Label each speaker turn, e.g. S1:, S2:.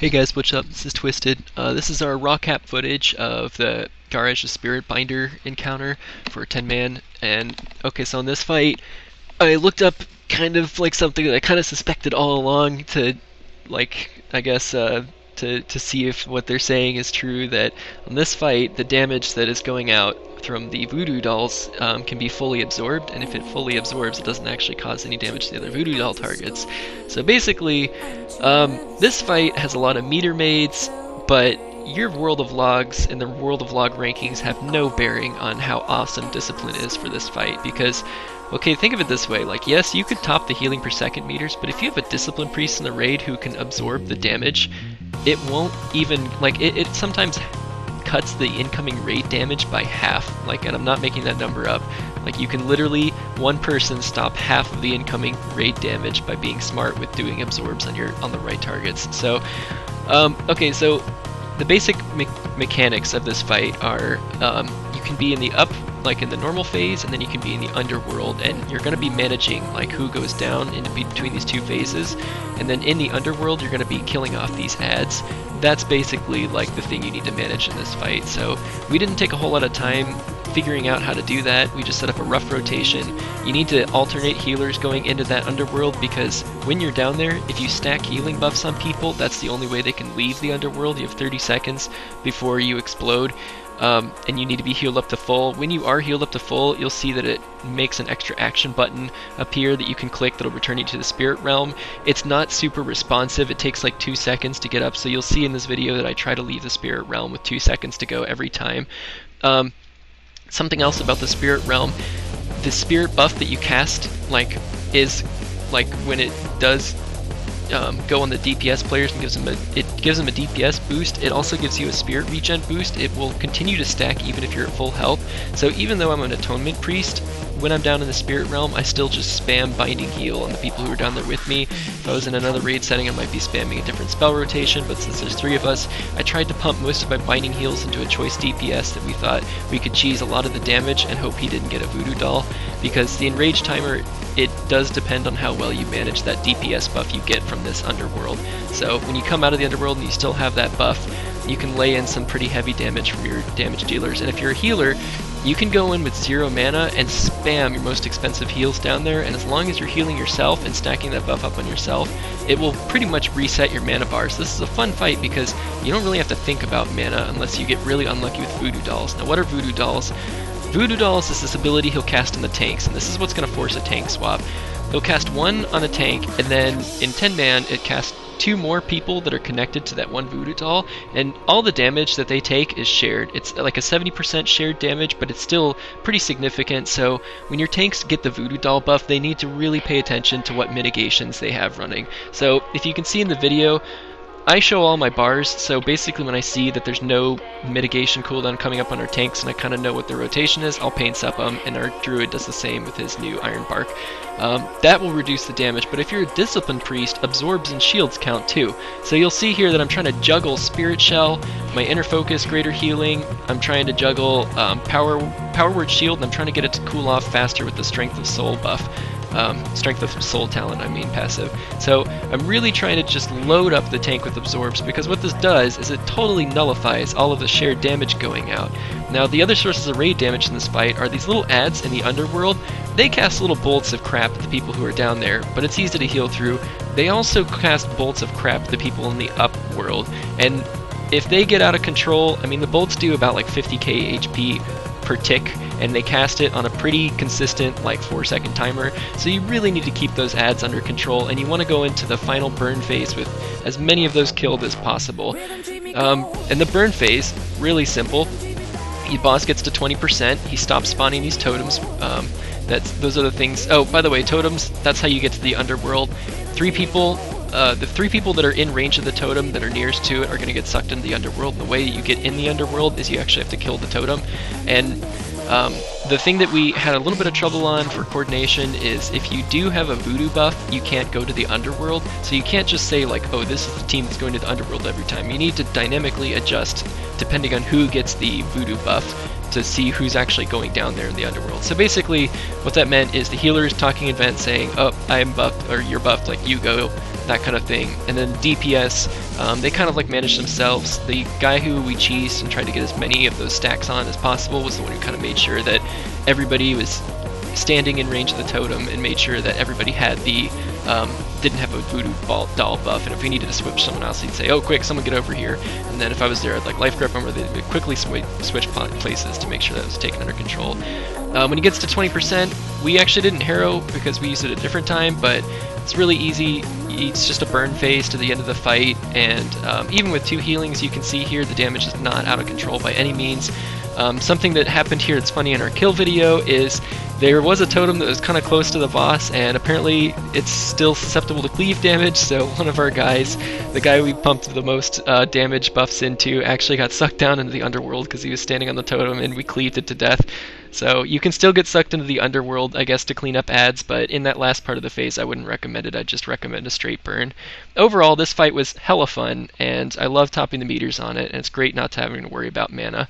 S1: Hey guys, what's up? This is Twisted. This is our raw cap footage of the Gara'jal Spiritbinder encounter for 10-man. And okay, so in this fight, I looked up kind of like something that I kind of suspected all along to, like, I guess, to see if what they're saying is true, that on this fight, the damage that is going out from the voodoo dolls can be fully absorbed, and if it fully absorbs, it doesn't actually cause any damage to the other voodoo doll targets. So basically, this fight has a lot of meter maids, but your World of Logs and the World of Log rankings have no bearing on how awesome Discipline is for this fight, because okay, think of it this way, like, yes, you could top the healing per second meters, but if you have a Discipline Priest in the raid who can absorb the damage, it won't even, like, it sometimes cuts the incoming raid damage by half, like, and I'm not making that number up. Like, you can literally, one person stop half of the incoming raid damage by being smart with doing absorbs on the right targets. So, okay, so the basic mechanics of this fight are, you can be in the up, like in the normal phase, and then you can be in the underworld, and you're going to be managing like who goes down in between these two phases, and then in the underworld you're going to be killing off these ads. That's basically like the thing you need to manage in this fight. So we didn't take a whole lot of time figuring out how to do that. We just set up a rough rotation. You need to alternate healers going into that underworld, because when you're down there, if you stack healing buffs on people, that's the only way they can leave the underworld. You have 30 seconds before you explode. And you need to be healed up to full. When you are healed up to full, you'll see that it makes an extra action button appear that you can click that'll return you to the spirit realm. It's not super responsive, it takes like 2 seconds to get up, so you'll see in this video that I try to leave the spirit realm with 2 seconds to go every time. Something else about the spirit realm, the spirit buff that you cast is like when it does go on the DPS players and gives them a DPS boost. It also gives you a spirit regen boost. It will continue to stack even if you're at full health. So even though I'm an atonement priest, when I'm down in the spirit realm, I still just spam binding heal on the people who are down there with me. If I was in another raid setting, I might be spamming a different spell rotation, but since there's 3 of us, I tried to pump most of my binding heals into a choice DPS that we thought we could cheese a lot of the damage and hope he didn't get a voodoo doll, because the enrage timer, it does depend on how well you manage that DPS buff you get from this underworld. So when you come out of the underworld and you still have that buff, you can lay in some pretty heavy damage from your damage dealers. And if you're a healer, you can go in with 0 mana and spam your most expensive heals down there, and as long as you're healing yourself and stacking that buff up on yourself, it will pretty much reset your mana bars. This is a fun fight because you don't really have to think about mana unless you get really unlucky with voodoo dolls. Now, what are voodoo dolls? Voodoo dolls is this ability he'll cast on the tanks, and this is what's going to force a tank swap. He'll cast 1 on a tank, and then in 10-man it casts 2 more people that are connected to that one voodoo doll, and all the damage that they take is shared. It's like a 70% shared damage, but it's still pretty significant. So when your tanks get the voodoo doll buff, they need to really pay attention to what mitigations they have running. So if you can see in the video, I show all my bars, so basically when I see that there's no mitigation cooldown coming up on our tanks and I kind of know what their rotation is, I'll paint up them, and our druid does the same with his new iron bark. That will reduce the damage, but if you're a disciplined priest, absorbs and shields count too. So you'll see here that I'm trying to juggle Spirit Shell, my inner focus, greater healing, I'm trying to juggle power word shield, and I'm trying to get it to cool off faster with the strength of soul buff. Strength of soul talent, I mean passive. So I'm really trying to just load up the tank with absorbs, because what this does is it totally nullifies all of the shared damage going out. Now the other sources of raid damage in this fight are these little ads in the underworld. They cast little bolts of crap at the people who are down there, but it's easy to heal through. They also cast bolts of crap at the people in the up world, and if they get out of control, I mean the bolts do about like 50k HP per tick, and they cast it on a pretty consistent like 4-second timer, so you really need to keep those ads under control, and you want to go into the final burn phase with as many of those killed as possible. And the burn phase, really simple. Your boss gets to 20%, he stops spawning these totems. Those are the things. Oh, by the way, totems, that's how you get to the underworld. 3 people, the 3 people that are in range of the totem that are nearest to it are going to get sucked into the underworld. And the way you get in the underworld is you actually have to kill the totem. And the thing that we had a little bit of trouble on for coordination is if you do have a voodoo buff, you can't go to the underworld. So you can't just say like, oh, this is the team that's going to the underworld every time. You need to dynamically adjust depending on who gets the voodoo buff to see who's actually going down there in the underworld. So basically what that meant is the healer is talking in vent saying, oh, I am buffed, or you're buffed, like you go. that kind of thing. And then DPS, they kind of like manage themselves. The guy who we cheesed and tried to get as many of those stacks on as possible was the one who kind of made sure that everybody was standing in range of the totem and made sure that everybody had the didn't have a voodoo doll buff, and if we needed to switch someone else, he'd say, oh quick, someone get over here, and then if I was there I'd like life grip them, or they'd quickly switch places to make sure that was taken under control. When he gets to 20%, we actually didn't harrow because we used it at a different time, but it's really easy. It's just a burn phase to the end of the fight, and even with 2 healings, you can see here the damage is not out of control by any means. Something that happened here that's funny in our kill video is there was a totem that was kind of close to the boss, and apparently it's still susceptible to cleave damage, so one of our guys, the guy we pumped the most damage buffs into, actually got sucked down into the underworld because he was standing on the totem, and we cleaved it to death. So you can still get sucked into the underworld, I guess, to clean up ads, but in that last part of the phase I wouldn't recommend it. I'd just recommend a straight burn. Overall, this fight was hella fun, and I love topping the meters on it, and it's great not having to worry about mana.